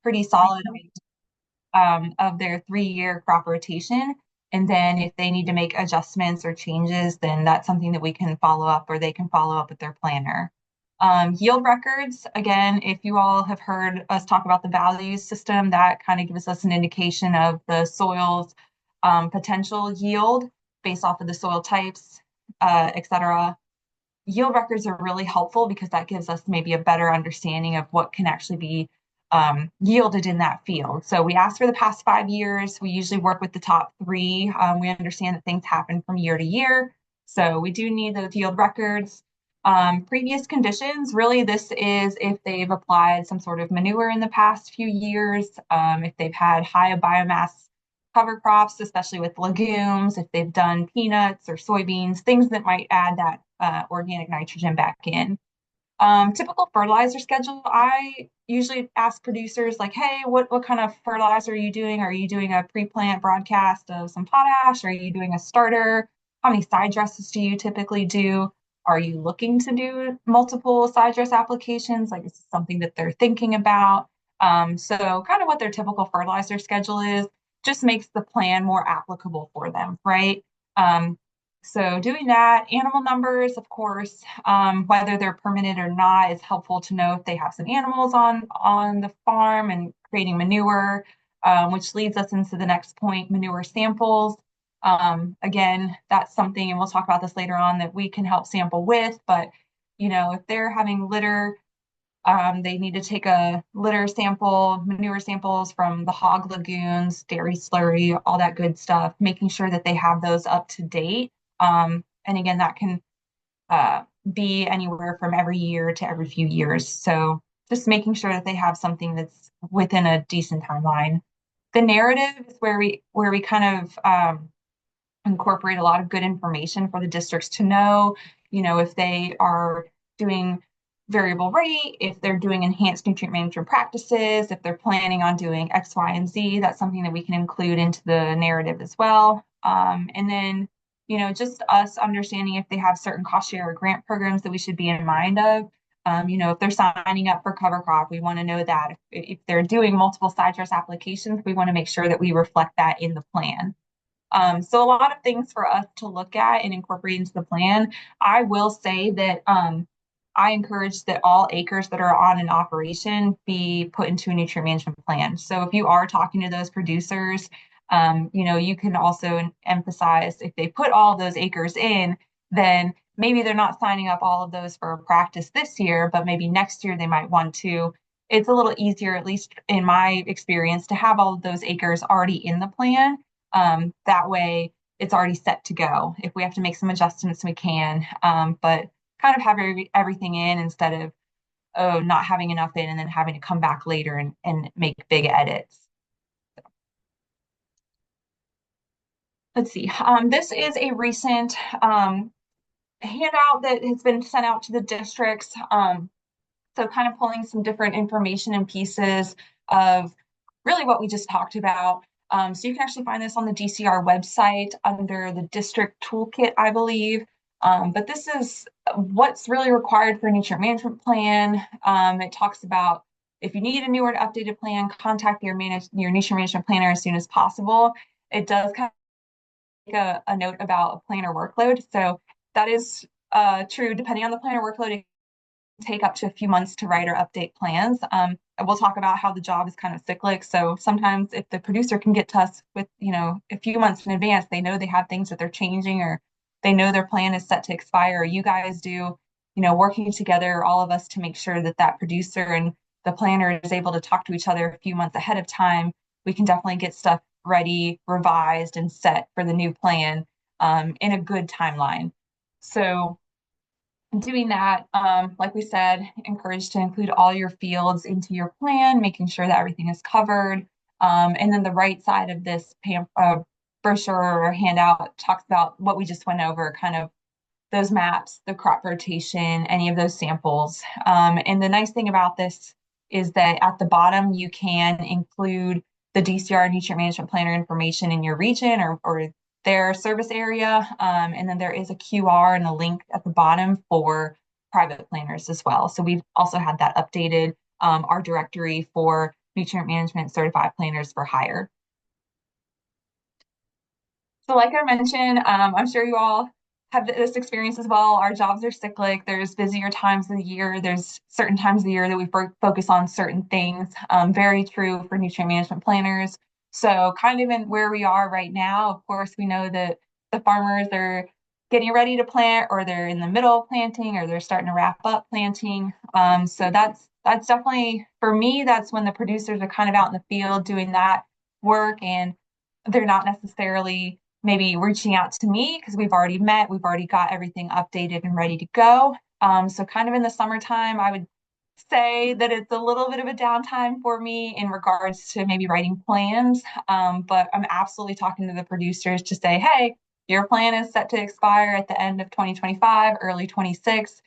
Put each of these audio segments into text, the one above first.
pretty solid of their 3-year crop rotation. And then if they need to make adjustments or changes, then that's something that we can follow up, or they can follow up with their planner. Yield records, again, if you all have heard us talk about the values system, that kind of gives us an indication of the soil's potential yield based off of the soil types, et cetera. Yield records are really helpful because that gives us maybe a better understanding of what can actually be yielded in that field. So we ask for the past 5 years. We usually work with the top 3. We understand that things happen from year to year. So we do need those yield records. Previous conditions, really this is if they've applied some sort of manure in the past few years, if they've had high biomass cover crops, especially with legumes, if they've done peanuts or soybeans, things that might add that organic nitrogen back in. Typical fertilizer schedule, I usually ask producers like, hey, what kind of fertilizer are you doing? Are you doing a pre-plant broadcast of some potash? Are you doing a starter? How many side dresses do you typically do? Are you looking to do multiple side dress applications? Like, is this something that they're thinking about? So kind of what their typical fertilizer schedule is just makes the plan more applicable for them, right? So doing that, animal numbers, of course, whether they're permitted or not, is helpful to know if they have some animals on the farm and creating manure, which leads us into the next point, manure samples. Again, that's something, and we'll talk about this later on, that we can help sample with, but if they're having litter, they need to take a litter sample, manure samples from the hog lagoons, dairy slurry, all that good stuff, making sure that they have those up to date. And again, that can be anywhere from every year to every few years. So just making sure that they have something that's within a decent timeline. The narrative is where we kind of incorporate a lot of good information for the districts to know, if they are doing variable rate, if they're doing enhanced nutrient management practices, if they're planning on doing X, Y, and Z, that's something that we can include into the narrative as well. And then, just us understanding if they have certain cost share or grant programs that we should be in mind of. If they're signing up for cover crop, we want to know that. If they're doing multiple side dress applications, we want to make sure that we reflect that in the plan. So a lot of things for us to look at and incorporate into the plan. I will say that I encourage that all acres that are on an operation be put into a nutrient management plan. So if you are talking to those producers, you can also emphasize if they put all those acres in, then maybe they're not signing up all of those for practice this year, but maybe next year they might want to. It's a little easier, at least in my experience, to have all of those acres already in the plan. That way it's already set to go. If we have to make some adjustments, we can, but kind of have everything in instead of not having enough in and then having to come back later and make big edits. Let's see. This is a recent handout that has been sent out to the districts. So kind of pulling some different information and pieces of really what we just talked about. So you can actually find this on the DCR website under the district toolkit, I believe. But this is what's really required for a nutrient management plan. It talks about if you need a newer updated plan, contact your nutrient management planner as soon as possible. It does kind of make a note about a planner workload. So that is true. Depending on the planner workload, it can take up to a few months to write or update plans. We'll talk about how the job is kind of cyclic. So sometimes if the producer can get to us with, a few months in advance, they know they have things that they're changing, or they know their plan is set to expire, or you guys do, working together, all of us, to make sure that that producer and the planner is able to talk to each other a few months ahead of time. We can definitely get stuff ready, revised, and set for the new plan in a good timeline. So doing that, like we said, encouraged to include all your fields into your plan, making sure that everything is covered. And then the right side of this brochure or handout talks about what we just went over, kind of those maps, the crop rotation, any of those samples. And the nice thing about this is that at the bottom, you can include the DCR nutrient management planner information in your region or their service area. And then there is a QR and a link at the bottom for private planners as well. So we've also had that updated. Our directory for nutrient management certified planners for hire. So like I mentioned, I'm sure you all have this experience as well. Our jobs are cyclic. There's busier times of the year. There's certain times of the year that we focus on certain things. Very true for nutrient management planners. So kind of in where we are right now, of course, we know that the farmers are getting ready to plant, or they're in the middle of planting, or they're starting to wrap up planting. So that's definitely, for me, that's when the producers are kind of out in the field doing that work, and they're not necessarily maybe reaching out to me because we've already met, we've already got everything updated and ready to go. So kind of in the summertime, I would say that it's a little bit of a downtime for me in regards to maybe writing plans. But I'm absolutely talking to the producers to say, hey, your plan is set to expire at the end of 2025, early 26.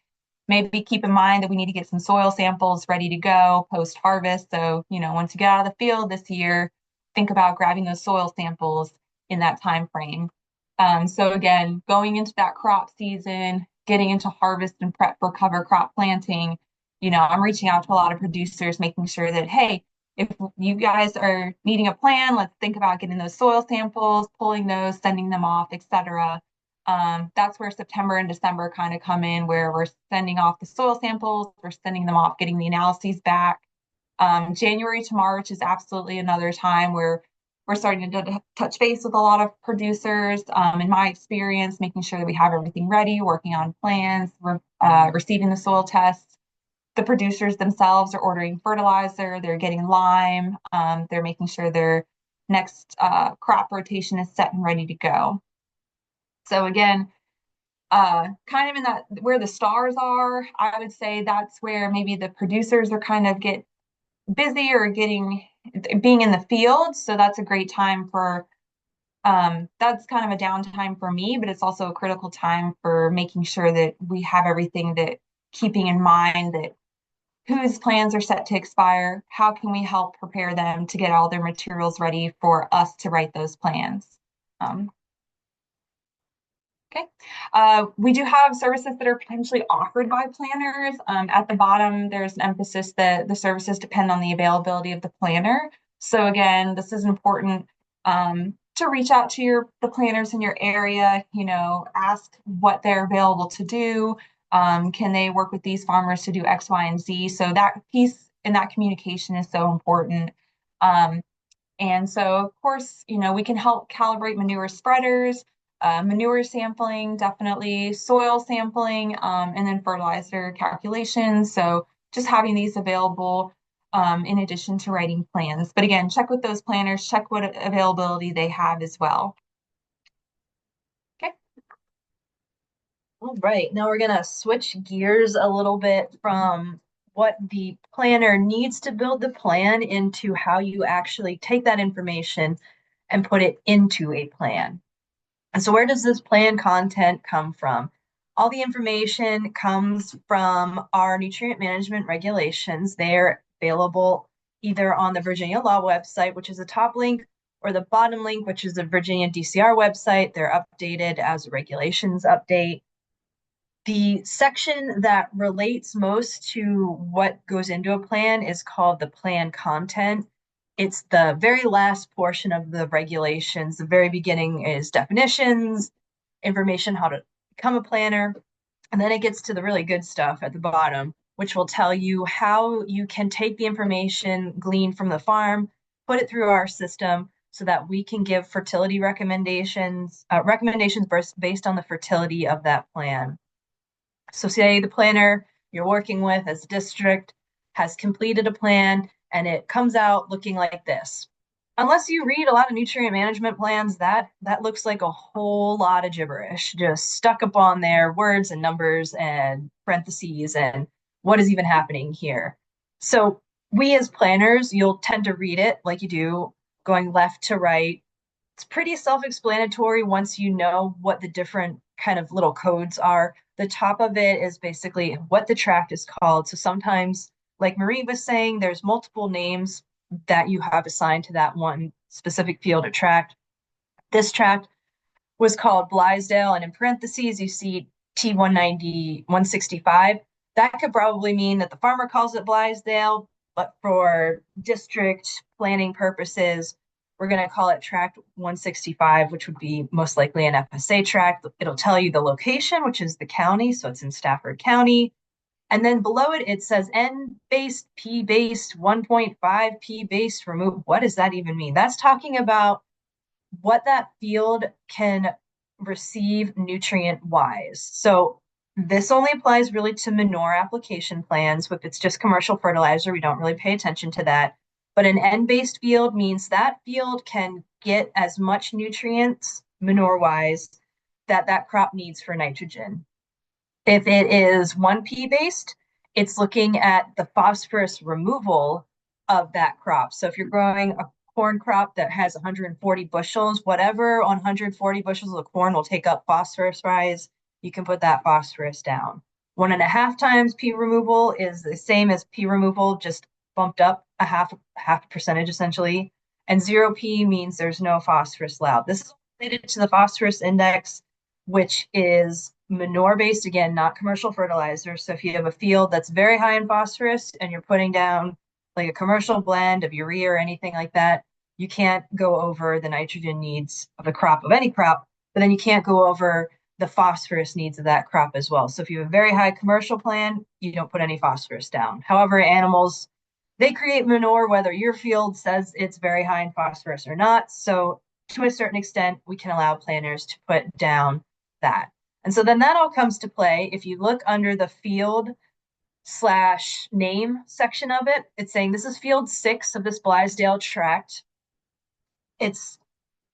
Maybe keep in mind that we need to get some soil samples ready to go post harvest. So, once you get out of the field this year, think about grabbing those soil samples in that time frame. So again, going into that crop season, getting into harvest and prep for cover crop planting, I'm reaching out to a lot of producers, making sure that, hey, if you guys are needing a plan, let's think about getting those soil samples, pulling those, sending them off, etc. That's where September and December kind of come in, where we're sending off the soil samples, we're sending them off, getting the analyses back. January to March is absolutely another time where we're starting to touch base with a lot of producers. In my experience, making sure that we have everything ready, working on plans, receiving the soil tests. The producers themselves are ordering fertilizer, they're getting lime, they're making sure their next crop rotation is set and ready to go. So again, kind of in that where the stars are, I would say that's where maybe the producers are kind of get busy or being in the field. So that's a great time for that's kind of a downtime for me, but it's also a critical time for making sure that we have everything, that keeping in mind that whose plans are set to expire, how can we help prepare them to get all their materials ready for us to write those plans. Um, Okay. We do have services that are potentially offered by planners. At the bottom, there's an emphasis that the services depend on the availability of the planner. So again, this is important to reach out to the planners in your area, ask what they're available to do. Can they work with these farmers to do X, Y, and Z? So that piece in that communication is so important. And so, of course, we can help calibrate manure spreaders, manure sampling, definitely soil sampling, and then fertilizer calculations. So just having these available in addition to writing plans. But again, check with those planners, check what availability they have as well. Okay. All right, now we're gonna switch gears a little bit from what the planner needs to build the plan into how you actually take that information and put it into a plan. And so where does this plan content come from? All the information comes from our nutrient management regulations. They're available either on the Virginia Law website, which is a top link, or the bottom link, which is the Virginia DCR website. They're updated as a regulations update. The section that relates most to what goes into a plan is called the plan content. It's the very last portion of the regulations. The very beginning is definitions, information how to become a planner, and then it gets to the really good stuff at the bottom, which will tell you how you can take the information gleaned from the farm, put it through our system so that we can give fertility recommendations based on the fertility of that plan. So say the planner you're working with as a district has completed a plan and it comes out looking like this. Unless you read a lot of nutrient management plans, that looks like a whole lot of gibberish, just stuck up on there, words and numbers and parentheses and what is even happening here. So we as planners, you'll tend to read it like you do, going left to right. It's pretty self-explanatory once you know what the different kind of little codes are. The top of it is basically what the tract is called. So sometimes, like Marie was saying, there's multiple names that you have assigned to that one specific field or tract. This tract was called Blithedale, and in parentheses, you see T190, 165. That could probably mean that the farmer calls it Blithedale, but for district planning purposes, we're going to call it tract 165, which would be most likely an FSA tract. It'll tell you the location, which is the county. So it's in Stafford County. And then below it, it says N-based, P-based, 1.5 P-based remove. What does that even mean? That's talking about what that field can receive nutrient wise. So this only applies really to manure application plans. If it's just commercial fertilizer, we don't really pay attention to that. But an N-based field means that field can get as much nutrients manure wise that that crop needs for nitrogen. If it is 1P based, it's looking at the phosphorus removal of that crop. So if you're growing a corn crop that has 140 bushels, whatever on 140 bushels of corn will take up phosphorus rise, you can put that phosphorus down. 1.5 times P removal is the same as P removal, just bumped up a half percentage essentially. And 0P means there's no phosphorus allowed. This is related to the phosphorus index, which is manure based, again, not commercial fertilizer. So if you have a field that's very high in phosphorus and you're putting down like a commercial blend of urea or anything like that, you can't go over the nitrogen needs of the crop, of any crop, but then you can't go over the phosphorus needs of that crop as well. So if you have a very high commercial plan, you don't put any phosphorus down. However, animals, they create manure whether your field says it's very high in phosphorus or not. So to a certain extent, we can allow planners to put down that. And so then that all comes to play. If you look under the field/name section of it, it's saying this is field 6 of this Blaisdell tract. It's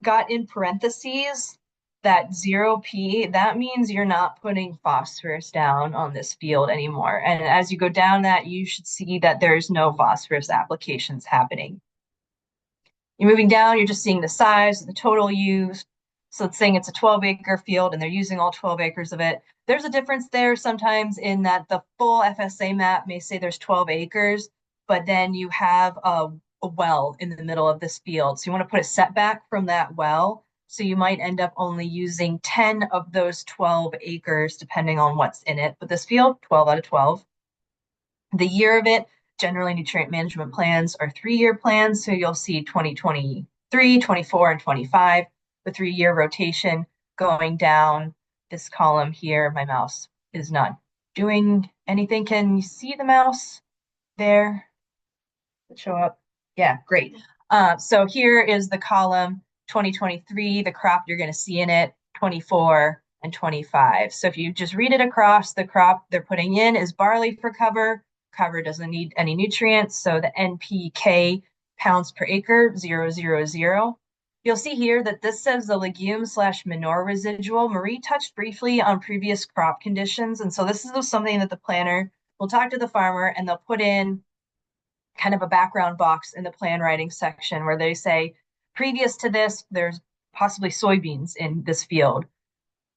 got in parentheses that 0P, that means you're not putting phosphorus down on this field anymore. And as you go down that, you should see that there's no phosphorus applications happening. You're moving down, you're just seeing the size, the total used. So it's saying it's a 12-acre field and they're using all 12 acres of it. There's a difference there sometimes in that the full FSA map may say there's 12 acres, but then you have a well in the middle of this field. So you want to put a setback from that well. So you might end up only using 10 of those 12 acres, depending on what's in it. But this field, 12 out of 12. The year of it, generally nutrient management plans are 3-year plans. So you'll see 2023, 24, and 25, the 3-year rotation going down this column here. My mouse is not doing anything. Can you see the mouse there? Does it show up? Yeah, great. So here is the column 2023, the crop you're going to see in it, 24 and 25. So if you just read it across, the crop they're putting in is barley for cover. Cover doesn't need any nutrients. So the NPK pounds per acre, 0.000. You'll see here that this says the legume/manure residual. Marie touched briefly on previous crop conditions. And so this is something that the planner will talk to the farmer and they'll put in kind of a background box in the plan writing section where they say, previous to this, there's possibly soybeans in this field.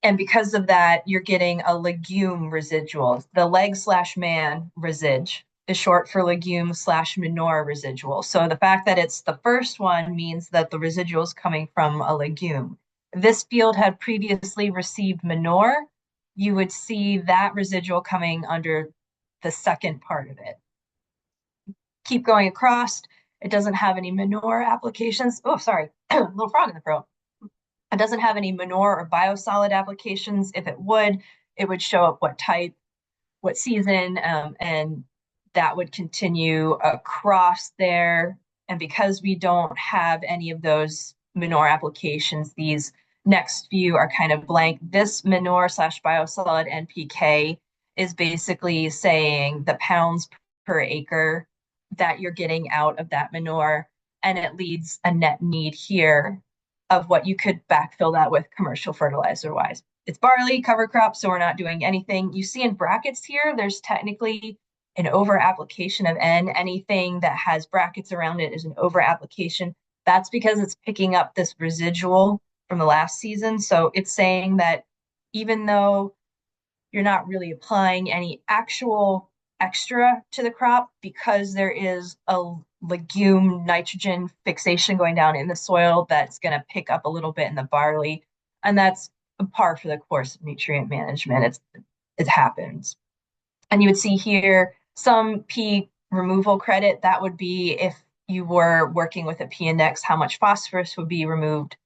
And because of that, you're getting a legume residual. The leg/man resid is short for legume/manure residual. So the fact that it's the first one means that the residual is coming from a legume. If this field had previously received manure, you would see that residual coming under the second part of it. Keep going across. It doesn't have any manure applications. Oh, sorry, little frog in the throat. It doesn't have any manure or biosolid applications. If it would show up what type, what season, and that would continue across there. And because we don't have any of those manure applications, these next few are kind of blank. This manure/biosolid NPK is basically saying the pounds per acre that you're getting out of that manure, and it leads a net need here of what you could backfill that with commercial fertilizer wise. It's barley cover crop, so we're not doing anything. You see in brackets here, there's technically an over application of N. Anything that has brackets around it is an over application. That's because it's picking up this residual from the last season. So it's saying that even though you're not really applying any actual extra to the crop, because there is a legume nitrogen fixation going down in the soil that's going to pick up a little bit in the barley. And that's a par for the course of nutrient management. It happens. And you would see here some P removal credit, that would be if you were working with a P-index, how much phosphorus would be removed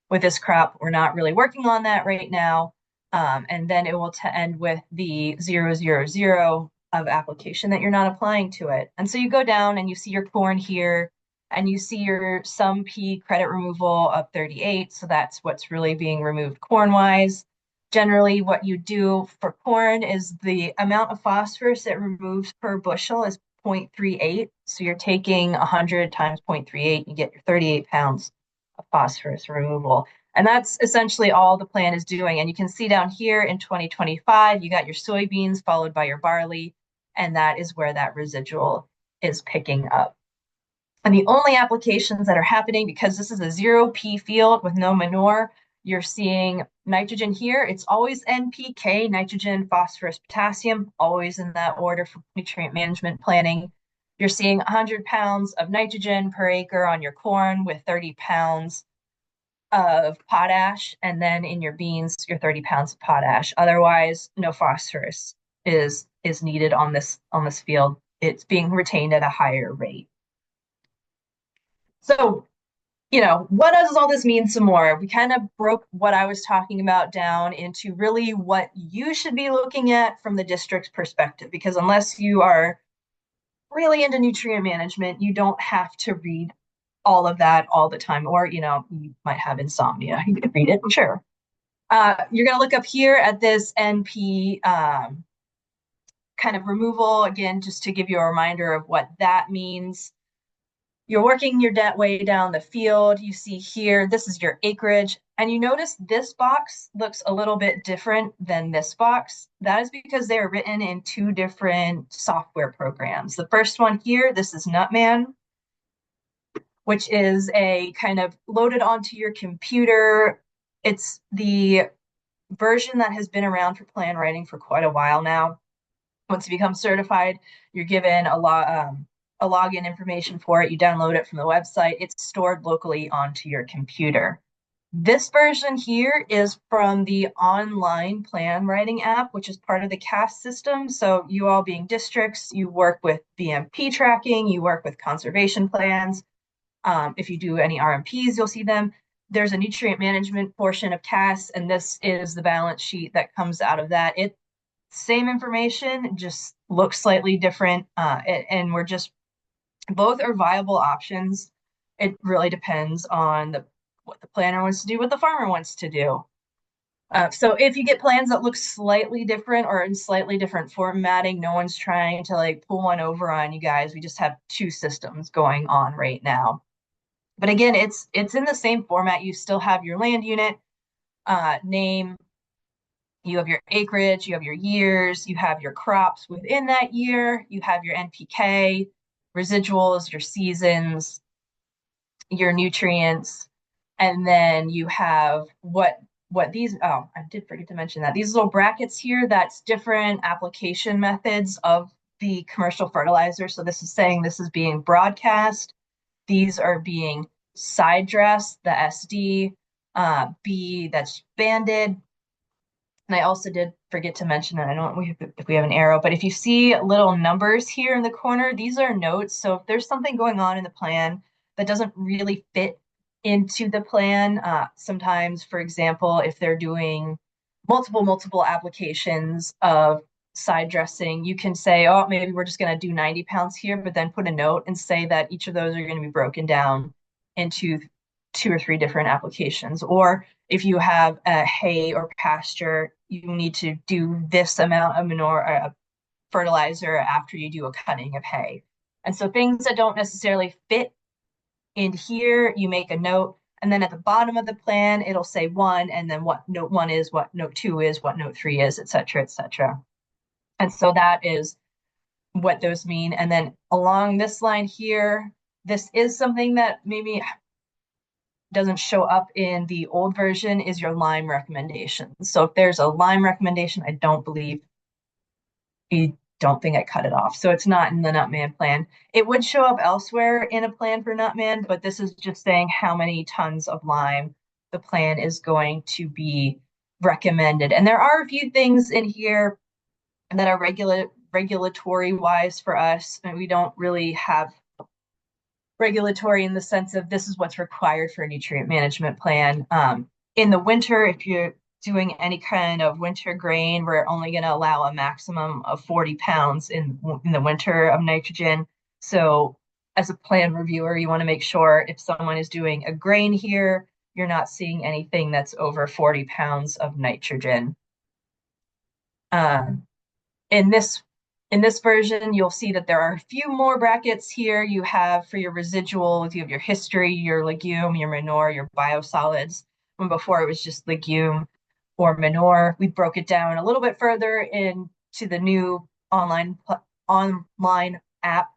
with this crop. We're not really working on that right now. And then it will end with the 000 of application that you're not applying to it. And so you go down and you see your corn here, and you see your sum P credit removal of 38. So that's what's really being removed corn-wise. Generally, what you do for corn is the amount of phosphorus it removes per bushel is 0.38. So you're taking 100 times 0.38, you get your 38 pounds of phosphorus removal. And that's essentially all the plan is doing. And you can see down here in 2025, you got your soybeans followed by your barley, and that is where that residual is picking up. And the only applications that are happening, because this is a 0P field with no manure, you're seeing nitrogen here. It's always NPK, nitrogen, phosphorus, potassium, always in that order for nutrient management planning. You're seeing 100 pounds of nitrogen per acre on your corn with 30 pounds of potash, and then in your beans, your 30 pounds of potash. Otherwise, no phosphorus is needed on this field. It's being retained at a higher rate. So, what does all this mean some more? We kind of broke what I was talking about down into really what you should be looking at from the district's perspective, because unless you are really into nutrient management, you don't have to read all of that all the time, or you might have insomnia. You can read it, sure. You're going to look up here at this NP kind of removal again, just to give you a reminder of what that means. You're working your way down the field. You see here, this is your acreage. And you notice this box looks a little bit different than this box. That is because they are written in two different software programs. The first one here, this is Nutman, which is a kind of loaded onto your computer. It's the version that has been around for plan writing for quite a while now. Once you become certified, you're given a login information for it. You download it from the website. It's stored locally onto your computer. This version here is from the online plan writing app, which is part of the CAS system. So you all being districts, you work with BMP tracking, you work with conservation plans. If you do any RMPs, you'll see them. There's a nutrient management portion of CAS, and this is the balance sheet that comes out of that. Same information, just looks slightly different, and we're just, both are viable options. It really depends on what the planner wants to do, what the farmer wants to do. So if you get plans that look slightly different or in slightly different formatting, no one's trying to like pull one over on you guys. We just have two systems going on right now. But again, it's in the same format. You still have your land unit, name, you have your acreage, you have your years, you have your crops within that year, you have your NPK, residuals, your seasons, your nutrients, and then you have what these, oh, I did forget to mention that. These little brackets here, that's different application methods of the commercial fertilizer. So this is saying this is being broadcast. These are being side dressed, the SD, B that's banded. And I also did forget to mention, and I don't know if we have an arrow, but if you see little numbers here in the corner, these are notes. So if there's something going on in the plan that doesn't really fit into the plan, sometimes, for example, if they're doing multiple applications of side dressing, you can say, oh, maybe we're just going to do 90 pounds here, but then put a note and say that each of those are going to be broken down into 2 or 3 different applications. Or if you have a hay or pasture, you need to do this amount of manure fertilizer after you do a cutting of hay. And so things that don't necessarily fit in here, you make a note. And then at the bottom of the plan, it'll say 1, and then what note 1 is, what note 2 is, what note 3 is, et cetera, et cetera. And so that is what those mean. And then along this line here, this is something that maybe doesn't show up in the old version, is your Lyme recommendation. So if there's a Lyme recommendation, I don't think I cut it off. So it's not in the Nutman plan. It would show up elsewhere in a plan for Nutman, but this is just saying how many tons of Lyme the plan is going to be recommended. And there are a few things in here that are regulatory wise for us, and we don't really have regulatory in the sense of this is what's required for a nutrient management plan. In the winter, if you're doing any kind of winter grain, we're only going to allow a maximum of 40 pounds in the winter of nitrogen. So as a plan reviewer, you want to make sure if someone is doing a grain here, you're not seeing anything that's over 40 pounds of nitrogen. In this version, you'll see that there are a few more brackets here. You have for your residuals, you have your history, your legume, your manure, your biosolids. When before it was just legume or manure. We broke it down a little bit further into the new online app.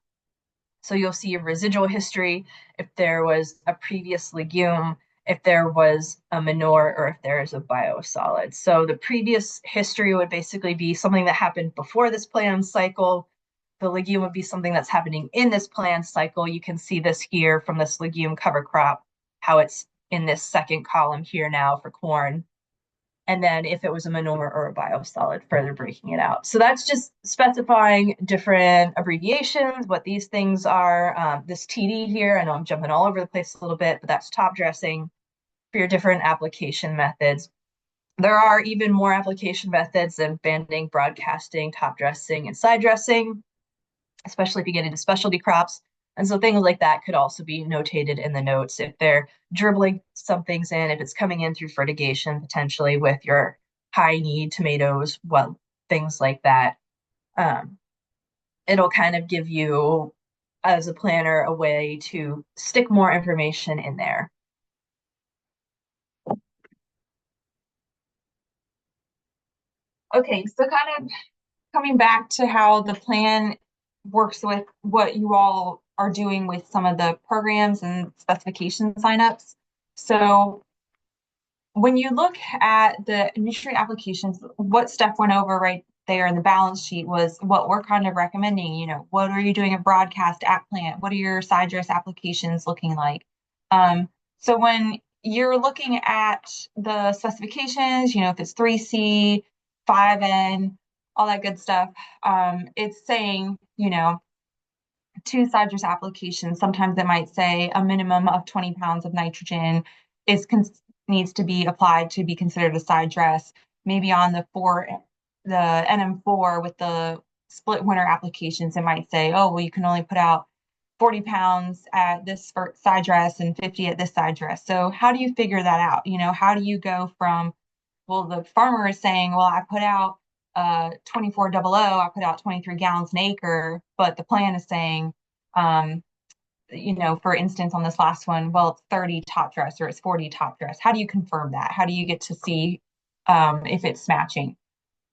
So you'll see your residual history, if there was a previous legume, if there was a manure, or if there is a biosolid. So the previous history would basically be something that happened before this plan cycle. The legume would be something that's happening in this plan cycle. You can see this here from this legume cover crop, how it's in this second column here now for corn. And then if it was a manure or a biosolid, further breaking it out. So that's just specifying different abbreviations, what these things are. This TD here, I know I'm jumping all over the place a little bit, but that's top dressing for your different application methods. There are even more application methods than banding, broadcasting, top dressing, and side dressing, especially if you get into specialty crops. And so things like that could also be notated in the notes if they're dribbling some things in, if it's coming in through fertigation, potentially with your high need tomatoes, well, things like that. It'll kind of give you, as a planner, a way to stick more information in there. Okay, so kind of coming back to how the plan works with what you all are doing with some of the programs and specification signups. So when you look at the nutrient applications, what Steph went over right there in the balance sheet was what we're kind of recommending. What are you doing a broadcast at plant? What are your side dress applications looking like? So when you're looking at the specifications, if it's 3C, 5N, all that good stuff, it's saying, two side dress applications. Sometimes it might say a minimum of 20 pounds of nitrogen needs to be applied to be considered a side dress. Maybe on the NM4 with the split winter applications, it might say, oh, well, you can only put out 40 pounds at this side dress and 50 at this side dress. So how do you figure that out? How do you go from, well, the farmer is saying, well, I put out 2400, I put out 23 gallons an acre, but the plan is saying, for instance, on this last one, well, it's 30 top dress or it's 40 top dress. How do you confirm that? How do you get to see if it's matching?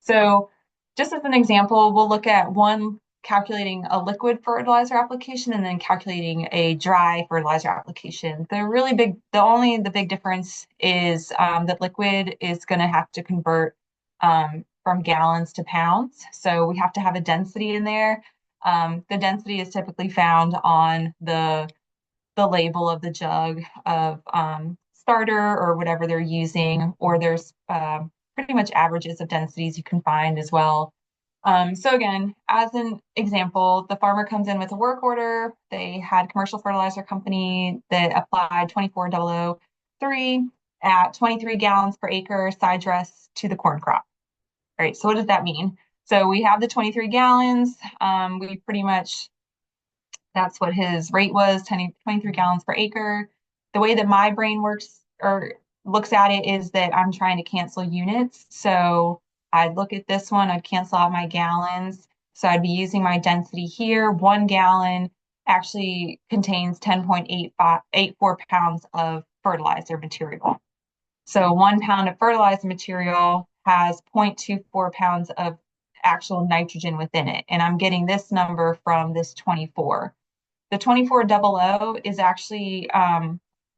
So just as an example, we'll look at one calculating a liquid fertilizer application and then calculating a dry fertilizer application. The big difference is that liquid is going to have to convert from gallons to pounds. So we have to have a density in there. The density is typically found on the label of the jug of starter or whatever they're using, or there's pretty much averages of densities you can find as well. So again, as an example, the farmer comes in with a work order. They had commercial fertilizer company that applied 24003 at 23 gallons per acre side dress to the corn crop. All right, so what does that mean? So we have the 23 gallons. We pretty much, that's what his rate was, 23 gallons per acre. The way that my brain works or looks at it is that I'm trying to cancel units. So I'd look at this one, I'd cancel out my gallons. So I'd be using my density here. 1 gallon actually contains 10.84 pounds of fertilizer material. So 1 pound of fertilizer material has 0.24 pounds of actual nitrogen within it. And I'm getting this number from this 24. The 2400 is actually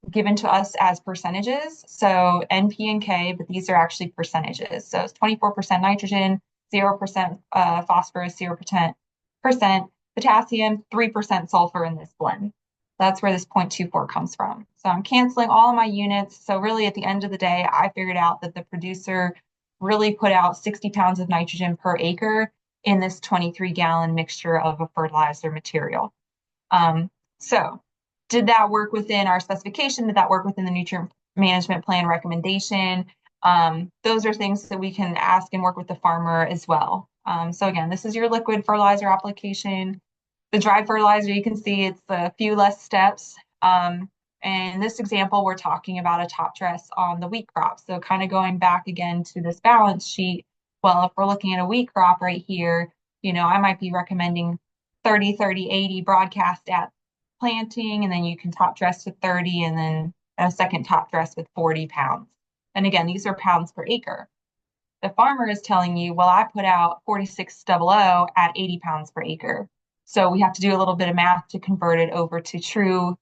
given to us as percentages. So NP and K, but these are actually percentages. So it's 24% nitrogen, 0% phosphorus, 0% potassium, 3% sulfur in this blend. That's where this 0.24 comes from. So I'm canceling all of my units. So really at the end of the day, I figured out that the producer really put out 60 pounds of nitrogen per acre. in this 23-gallon mixture of a fertilizer material. So did that work within our specification? Did that work within the nutrient management plan recommendation? Those are things that we can ask and work with the farmer as well. So again, this is your liquid fertilizer application. The dry fertilizer, you can see it's a few less steps. And in this example, we're talking about a top dress on the wheat crop. So kind of going back again to this balance sheet. Well, if we're looking at a wheat crop right here, I might be recommending 30, 30, 80 broadcast at planting, and then you can top dress to 30 and then a second top dress with 40 pounds. And again, these are pounds per acre. The farmer is telling you, well, I put out 4600 at 80 pounds per acre. So we have to do a little bit of math to convert it over to true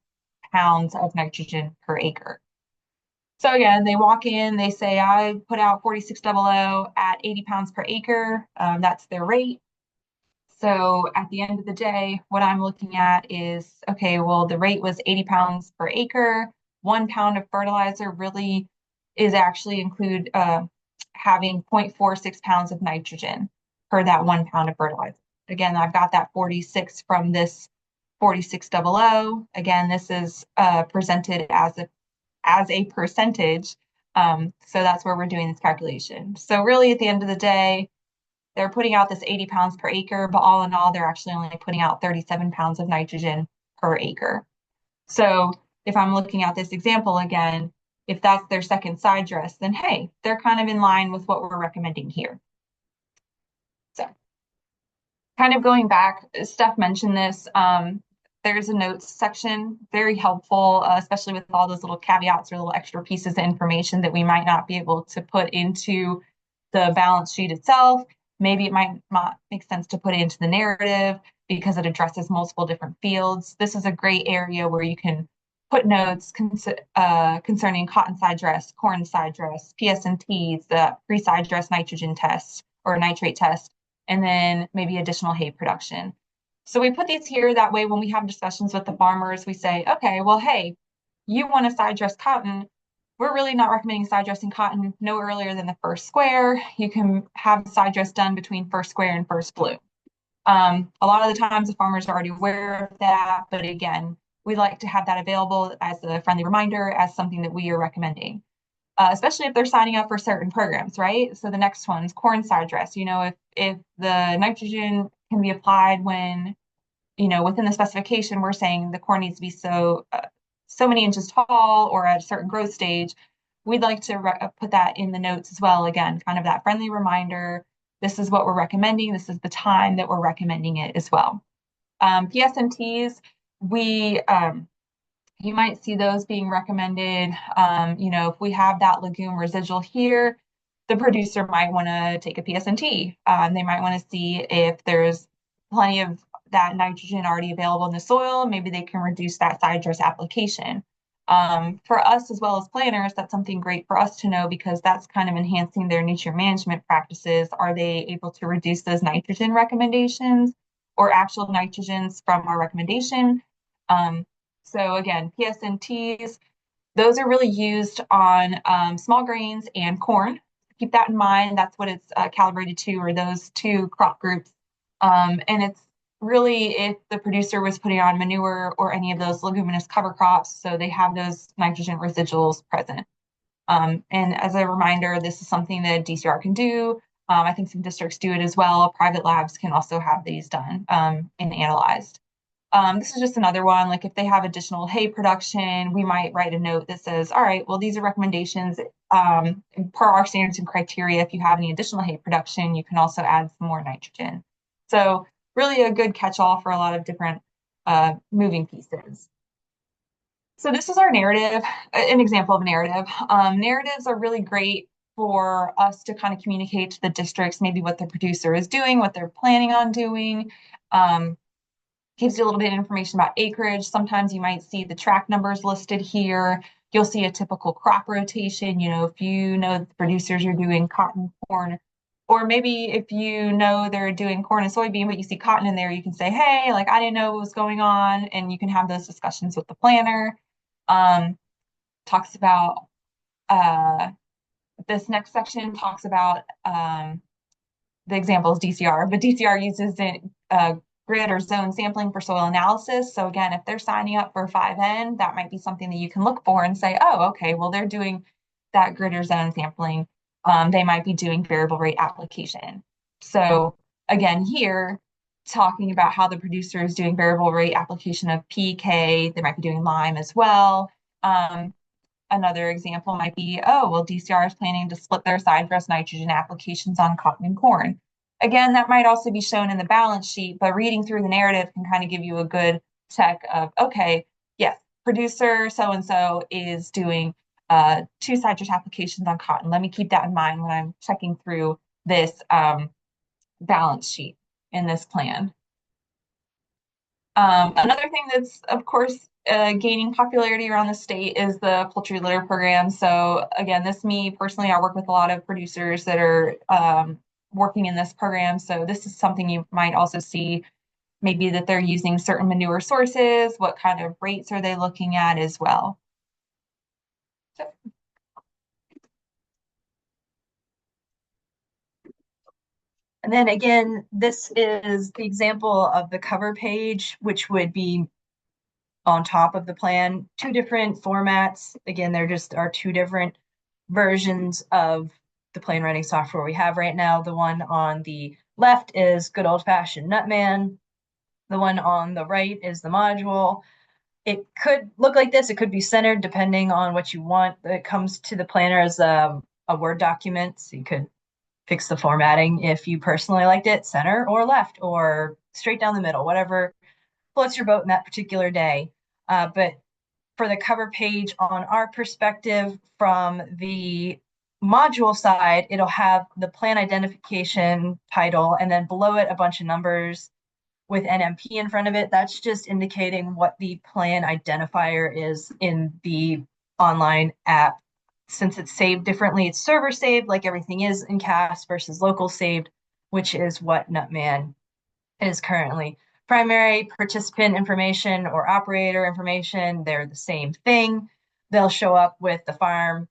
pounds of nitrogen per acre. So again, they walk in, they say, I put out 4600 at 80 pounds per acre. That's their rate. So at the end of the day, what I'm looking at is, okay, well, the rate was 80 pounds per acre. 1 pound of fertilizer really is actually include having 0.46 pounds of nitrogen per that 1 pound of fertilizer. Again, I've got that 46 from this 4600. Again, this is presented as a percentage. So that's where we're doing this calculation. So really at the end of the day, they're putting out this 80 pounds per acre, but all in all, they're actually only putting out 37 pounds of nitrogen per acre. So if I'm looking at this example again, if that's their second side dress, then hey, they're kind of in line with what we're recommending here. So kind of going back, Steph mentioned this, there's a notes section, very helpful, especially with all those little caveats or little extra pieces of information that we might not be able to put into the balance sheet itself. Maybe it might not make sense to put it into the narrative because it addresses multiple different fields. This is a great area where you can put notes concerning cotton side dress, corn side dress, PSNTs, the pre-side dress nitrogen test or nitrate test, and then maybe additional hay production. So we put these here that way when we have discussions with the farmers, we say, okay, well, hey, you want to side dress cotton. We're really not recommending side dressing cotton no earlier than the first square. You can have side dress done between first square and first bloom. A lot of the times the farmers are already aware of that, but again, we like to have that available as a friendly reminder, as something that we are recommending, especially if they're signing up for certain programs, right? So the next one's corn side dress. If the nitrogen can be applied when, within the specification, we're saying the corn needs to be so many inches tall or at a certain growth stage, we'd like to put that in the notes as well. Again, kind of that friendly reminder. This is what we're recommending. This is the time that we're recommending it as well. PSNTs, you might see those being recommended. If we have that legume residual here, the producer might want to take a PSNT. They might want to see if there's plenty of that nitrogen already available in the soil. Maybe they can reduce that side dress application. For us as well as planners, that's something great for us to know because that's kind of enhancing their nutrient management practices. Are they able to reduce those nitrogen recommendations or actual nitrogens from our recommendation? So again, PSNTs, those are really used on small grains and corn. Keep that in mind. That's what it's calibrated to, or those two crop groups. And it's really if the producer was putting on manure or any of those leguminous cover crops, so they have those nitrogen residuals present. And as a reminder, this is something that DCR can do. I think some districts do it as well. Private labs can also have these done and analyzed. This is just another one, like if they have additional hay production, we might write a note that says, all right, well, these are recommendations per our standards and criteria. If you have any additional hay production, you can also add some more nitrogen. So really a good catch-all for a lot of different moving pieces. So this is our narrative, an example of a narrative. Narratives are really great for us to kind of communicate to the districts, maybe what the producer is doing, what they're planning on doing. Gives you a little bit of information about acreage. Sometimes you might see the track numbers listed here. You'll see a typical crop rotation. If you know the producers are doing cotton, corn, or maybe if you know they're doing corn and soybean, but you see cotton in there, you can say, hey, like I didn't know what was going on. And you can have those discussions with the planner. Talks about, this next section talks about the example is DCR, but DCR uses grid or zone sampling for soil analysis. So again, if they're signing up for 5N, that might be something that you can look for and say, oh, okay, well, they're doing that grid or zone sampling. They might be doing variable rate application. So again, here, talking about how the producer is doing variable rate application of PK, they might be doing lime as well. Another example might be, oh, well, DCR is planning to split their side dress nitrogen applications on cotton and corn. Again, that might also be shown in the balance sheet, but reading through the narrative can kind of give you a good check of, okay, yes, producer so-and-so is doing two side dress applications on cotton. Let me keep that in mind when I'm checking through this balance sheet in this plan. Another thing that's, of course, gaining popularity around the state is the poultry litter program. So again, me personally, I work with a lot of producers that are working in this program. So this is something you might also see, maybe that they're using certain manure sources. What kind of rates are they looking at as well? So, And then again, this is the example of the cover page, which would be on top of the plan. Two different formats. Again, there just are two different versions of the plan writing software we have right now. The one on the left is good old-fashioned Nutman. The one on the right is the module. It could look like this. It could be centered depending on what you want. It comes to the planner as a Word document. So you could fix the formatting if you personally liked it center or left or straight down the middle, whatever floats your boat in that particular day. But for the cover page on our perspective from the module side, it'll have the plan identification title and then below it a bunch of numbers with NMP in front of it. That's just indicating what the plan identifier is in the online app. Since it's saved differently, it's server saved like everything is in CAS versus local saved, which is what Nutman is currently. Primary participant information or operator information, they're the same thing. They'll show up with the farm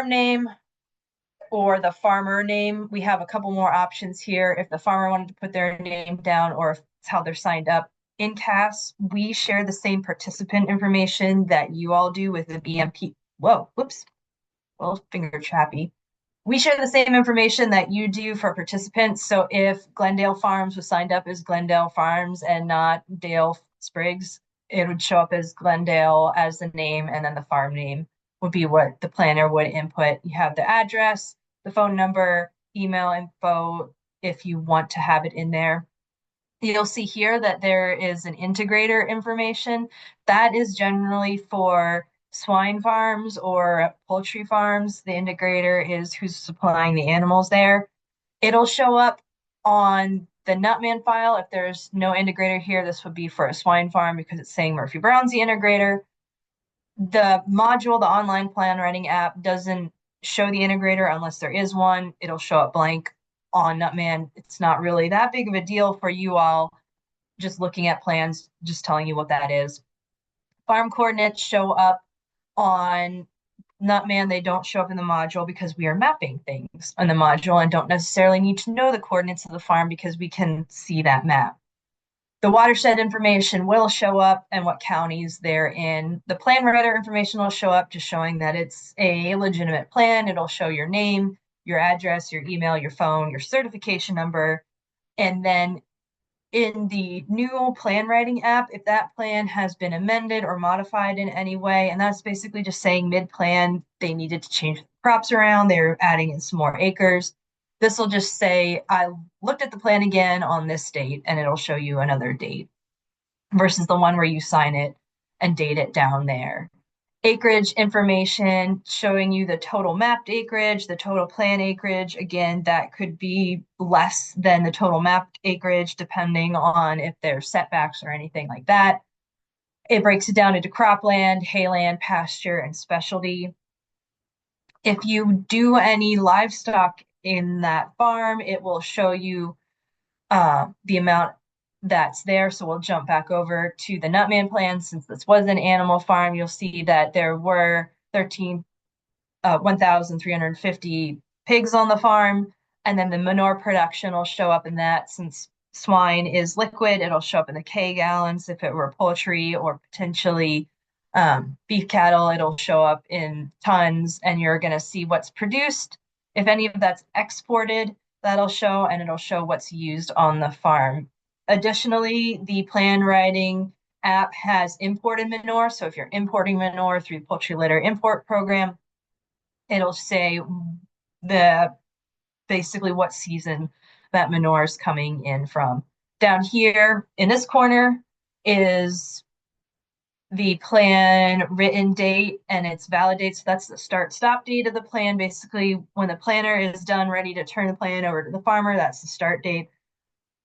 name or the farmer name. We have a couple more options here. If the farmer wanted to put their name down or if it's how they're signed up. In CAS, we share the same participant information that you all do with the BMP. Whoa, whoops, a little finger trappy. We share the same information that you do for participants. So if Glendale Farms was signed up as Glendale Farms and not Dale Spriggs, it would show up as Glendale as the name, and then the farm name would be what the planner would input. You have the address, the phone number, email info if you want to have it in there. You'll see here that there is an integrator information. That is generally for swine farms or poultry farms. The integrator is who's supplying the animals there. It'll show up on the Nutman file. If there's no integrator here, this would be for a swine farm because it's saying Murphy Brown's the integrator. The module, the online plan writing app, doesn't show the integrator unless there is one. It'll show up blank on Nutman. It's not really that big of a deal for you all just looking at plans, just telling you what that is. Farm coordinates show up on Nutman. They don't show up in the module because we are mapping things on the module and don't necessarily need to know the coordinates of the farm because we can see that map. The watershed information will show up and what counties they're in. The plan writer information will show up, just showing that it's a legitimate plan. It'll show your name, your address, your email, your phone, your certification number. And then in the new plan writing app, if that plan has been amended or modified in any way, and that's basically just saying mid-plan, they needed to change the crops around, they're adding in some more acres. This will just say, I looked at the plan again on this date, and it'll show you another date versus the one where you sign it and date it down there. Acreage information showing you the total mapped acreage, the total plan acreage. Again, that could be less than the total mapped acreage depending on if there's setbacks or anything like that. It breaks it down into cropland, hayland, pasture, and specialty. If you do any livestock in that farm, it will show you the amount that's there. So we'll jump back over to the Nutman plan. Since this was an animal farm, you'll see that there were 1,350 pigs on the farm. And then the manure production will show up in that. Since swine is liquid, it'll show up in the K gallons. If it were poultry or potentially beef cattle, it'll show up in tons, and you're going to see what's produced. If any of that's exported, that'll show, and it'll show what's used on the farm. Additionally, the plan writing app has imported manure. So if you're importing manure through the poultry litter import program, it'll say the basically what season that manure is coming in from. Down here in this corner is the plan written date and its valid date. So that's the start stop date of the plan. Basically, when the planner is done, ready to turn the plan over to the farmer, that's the start date.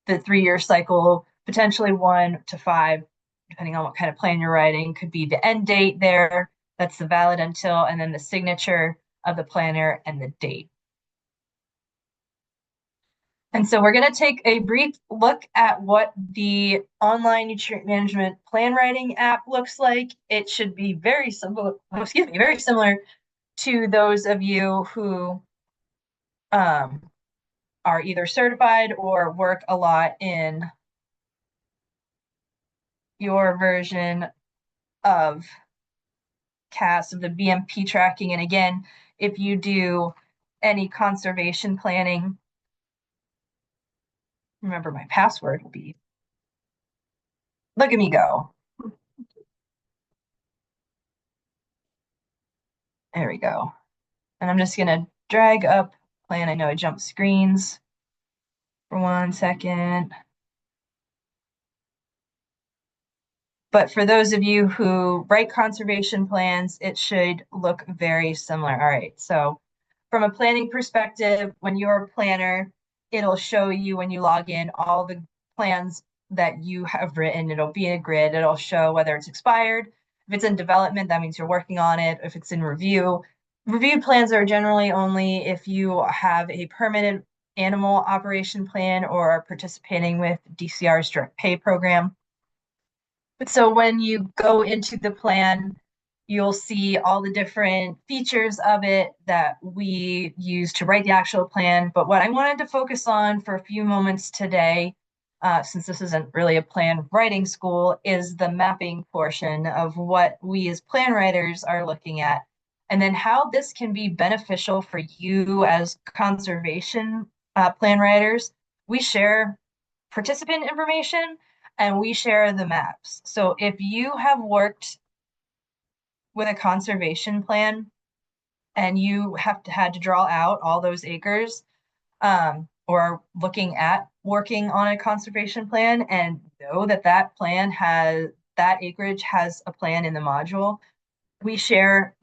The 3-year cycle, potentially 1 to 5, depending on what kind of plan you're writing, could be the end date there. That's the valid until, and then the signature of the planner and the date. And so we're going to take a brief look at what the online nutrient management plan writing app looks like. It should be very similar, very similar to those of you who are either certified or work a lot in your version of CAS, of the BMP tracking. And again, if you do any conservation planning, remember my password will be, look at me go. There we go. And I'm just going to drag up plan. I know I jumped screens for 1 second. But for those of you who write conservation plans, it should look very similar. All right, so from a planning perspective, when you're a planner, it'll show you when you log in all the plans that you have written. It'll be in a grid. It'll show whether it's expired. If it's in development, that means you're working on it. If it's in review, reviewed plans are generally only if you have a permanent animal operation plan or are participating with DCR's direct pay program. But so when you go into the plan, you'll see all the different features of it that we use to write the actual plan. But what I wanted to focus on for a few moments today, since this isn't really a plan writing school, is the mapping portion of what we as plan writers are looking at, and then how this can be beneficial for you as conservation plan writers. We share participant information and we share the maps. So if you have worked with a conservation plan and you had to draw out all those acres, or looking at working on a conservation plan and know that that plan has, that acreage has a plan in the module, we share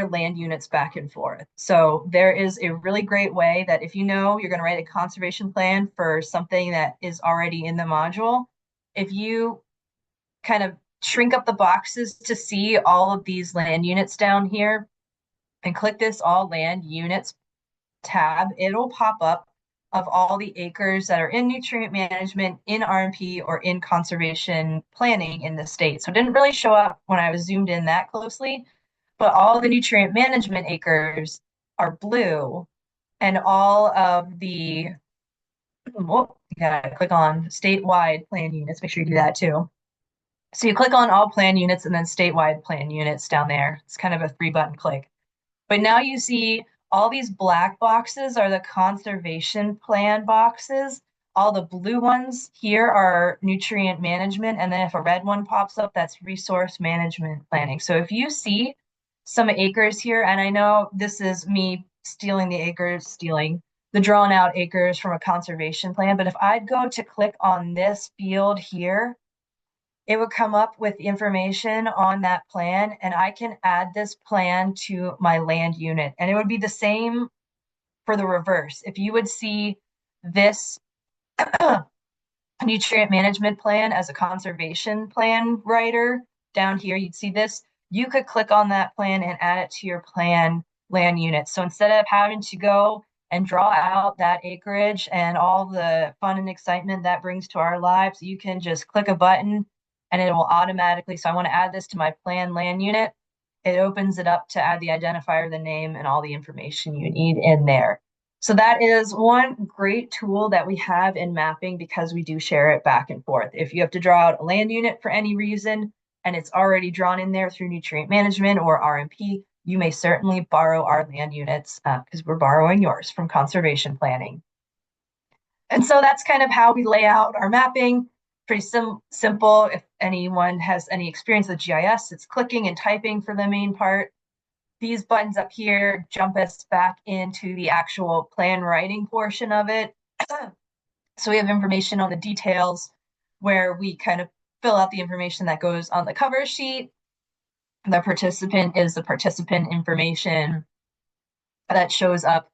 land units back and forth. So there is a really great way that if you know you're going to write a conservation plan for something that is already in the module, if you kind of shrink up the boxes to see all of these land units down here and click this all land units tab, it'll pop up of all the acres that are in nutrient management, in RMP, or in conservation planning in the state. So it didn't really show up when I was zoomed in that closely, but all the nutrient management acres are blue, and all of the, you gotta click on statewide plan units, make sure you do that too. So you click on all plan units and then statewide plan units down there. It's kind of a 3-button click. But now you see all these black boxes are the conservation plan boxes. All the blue ones here are nutrient management. And then if a red one pops up, that's resource management planning. So if you see some acres here, and I know this is me stealing the drawn out acres from a conservation plan, but if I'd go to click on this field here, it would come up with information on that plan, and I can add this plan to my land unit. And it would be the same for the reverse. If you would see this nutrient management plan as a conservation plan writer down here, you'd see this. You could click on that plan and add it to your plan land unit. So instead of having to go and draw out that acreage and all the fun and excitement that brings to our lives, you can just click a button and it will automatically, so I want to add this to my plan land unit. It opens it up to add the identifier, the name, and all the information you need in there. So that is one great tool that we have in mapping because we do share it back and forth. If you have to draw out a land unit for any reason and it's already drawn in there through nutrient management or RMP, you may certainly borrow our land units because we're borrowing yours from conservation planning. And so that's kind of how we lay out our mapping. Pretty simple. If anyone has any experience with GIS, it's clicking and typing for the main part. These buttons up here jump us back into the actual plan writing portion of it. So we have information on the details where we kind of fill out the information that goes on the cover sheet. The participant is the participant information that shows up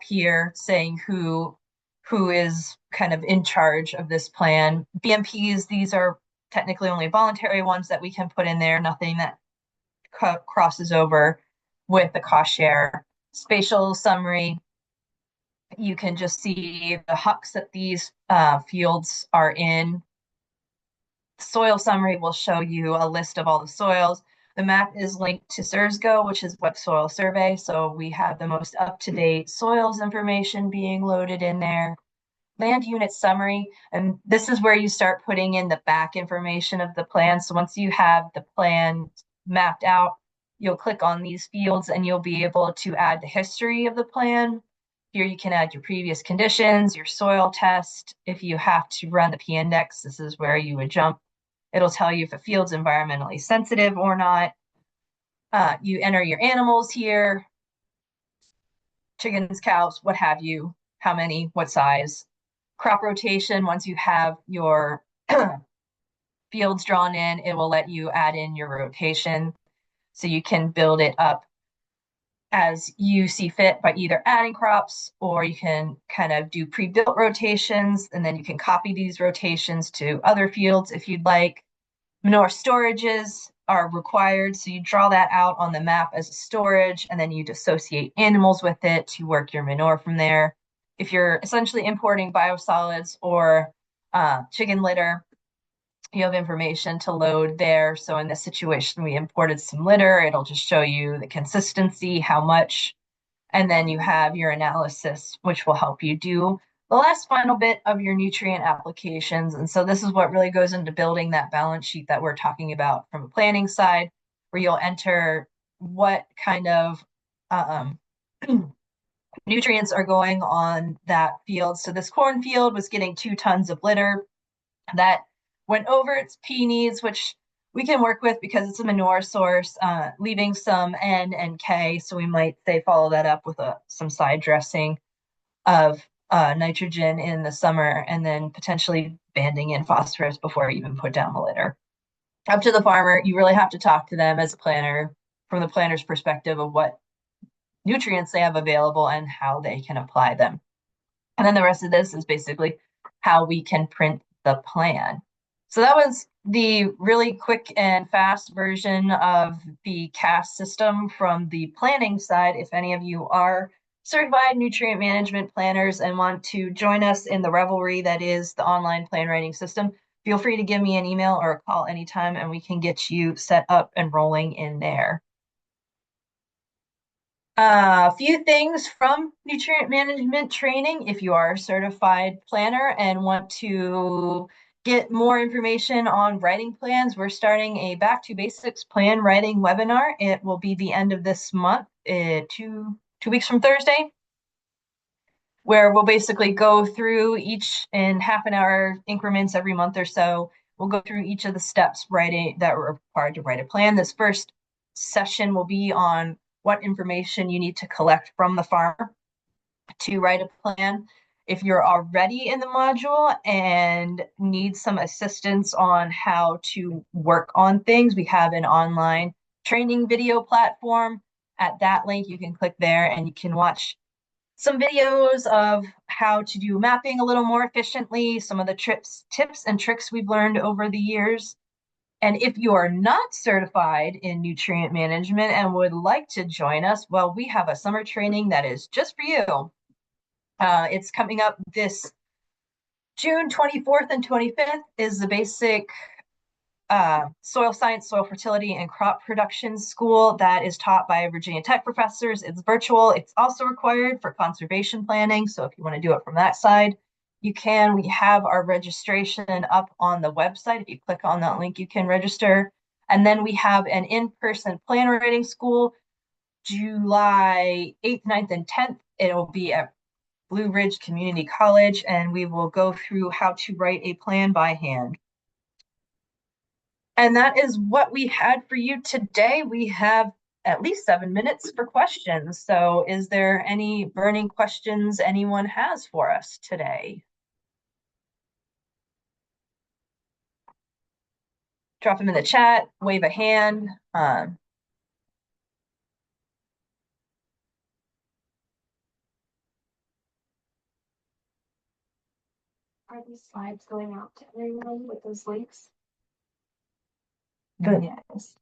here saying who is kind of in charge of this plan. BMPs, these are technically only voluntary ones that we can put in there, nothing that crosses over with the cost share. Spatial summary, you can just see the hucks that these fields are in. Soil summary will show you a list of all the soils. The map is linked to SWCD, which is Web Soil Survey, so we have the most up-to-date soils information being loaded in there. Land unit summary, and this is where you start putting in the back information of the plan. So once you have the plan mapped out, you'll click on these fields and you'll be able to add the history of the plan. Here you can add your previous conditions, your soil test. If you have to run the p-index, this is where you would jump. It'll tell you if a field's environmentally sensitive or not. You enter your animals here, chickens, cows, what have you, how many, what size. Crop rotation, once you have your fields drawn in, it will let you add in your rotation. So you can build it up as you see fit by either adding crops, or you can kind of do pre-built rotations, and then you can copy these rotations to other fields if you'd like. Manure storages are required, so you draw that out on the map as a storage, and then you dissociate animals with it to work your manure from there. If you're essentially importing biosolids or chicken litter, you have information to load there. So in this situation, we imported some litter. It'll just show you the consistency, how much, and then you have your analysis, which will help you do the last final bit of your nutrient applications. And so this is what really goes into building that balance sheet that we're talking about from a planning side, where you'll enter what kind of nutrients are going on that field. So this cornfield was getting 2 tons of litter. That went over its P needs, which we can work with because it's a manure source, leaving some N and K. So we might say follow that up with some side dressing of nitrogen in the summer, and then potentially banding in phosphorus before you even put down the litter. Up to the farmer, you really have to talk to them as a planner from the planner's perspective of what nutrients they have available and how they can apply them. And then the rest of this is basically how we can print the plan. So that was the really quick and fast version of the CAS system from the planning side. If any of you are certified nutrient management planners and want to join us in the revelry that is the online plan writing system, feel free to give me an email or a call anytime and we can get you set up and rolling in there. A few things from nutrient management training. If you are a certified planner and want to get more information on writing plans, we're starting a Back to Basics plan writing webinar. It will be the end of this month, 2 weeks from Thursday, where we'll basically go through each in half an hour increments every month or so. We'll go through each of the steps that are required to write a plan. This first session will be on what information you need to collect from the farmer to write a plan. If you're already in the module and need some assistance on how to work on things, we have an online training video platform. At that link, you can click there and you can watch some videos of how to do mapping a little more efficiently, some of the tips and tricks we've learned over the years. And if you are not certified in nutrient management and would like to join us, well, we have a summer training that is just for you. It's coming up this June 24th and 25th is the basic soil science, soil fertility, and crop production school that is taught by Virginia Tech professors. It's virtual. It's also required for conservation planning. So if you want to do it from that side, you can. We have our registration up on the website. If you click on that link, you can register. And then we have an in-person plan writing school, July 8th, 9th, and 10th. It'll be at Blue Ridge Community College, and we will go through how to write a plan by hand. And that is what we had for you today. We have at least 7 minutes for questions. So is there any burning questions anyone has for us today? Drop them in the chat, wave a hand. Are these slides going out to everyone with those links? Good. Yes.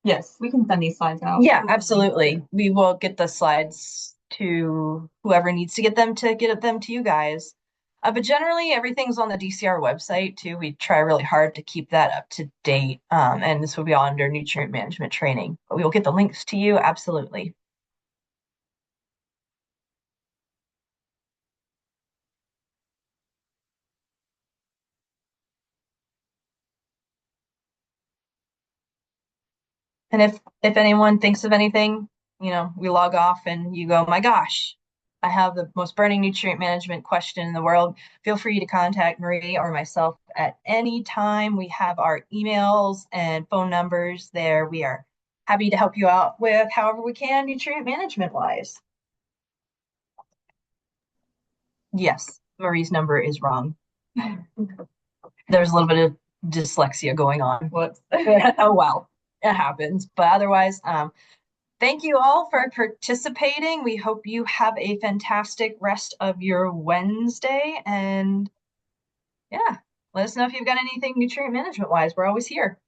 Yes, we can send these slides out. Yeah, absolutely. We will get the slides to whoever needs to get them to you guys. But generally, everything's on the DCR website too. We try really hard to keep that up to date. And this will be all under nutrient management training. But we will get the links to you, absolutely. And if anyone thinks of anything, we log off and you go, my gosh, I have the most burning nutrient management question in the world. Feel free to contact Marie or myself at any time. We have our emails and phone numbers there. We are happy to help you out with however we can, nutrient management wise. Yes, Marie's number is wrong. There's a little bit of dyslexia going on. Whoops. Oh, well, it happens. But otherwise, thank you all for participating. We hope you have a fantastic rest of your Wednesday. And yeah, let us know if you've got anything nutrient management wise. We're always here.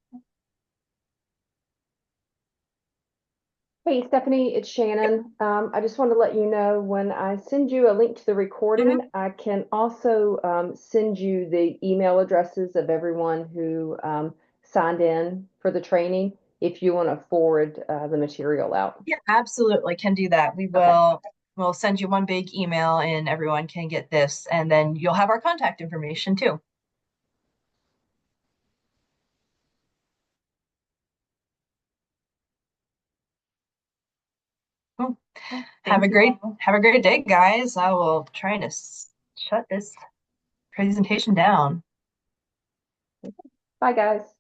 Hey, Stephanie, it's Shannon. I just wanted to let you know when I send you a link to the recording, I can also send you the email addresses of everyone who signed in for the training if you want to forward the material out. Yeah, absolutely. Can do that. We'll send you one big email and everyone can get this. And then you'll have our contact information too. Cool. Have a great day, guys. I will try to shut this presentation down. Bye, guys.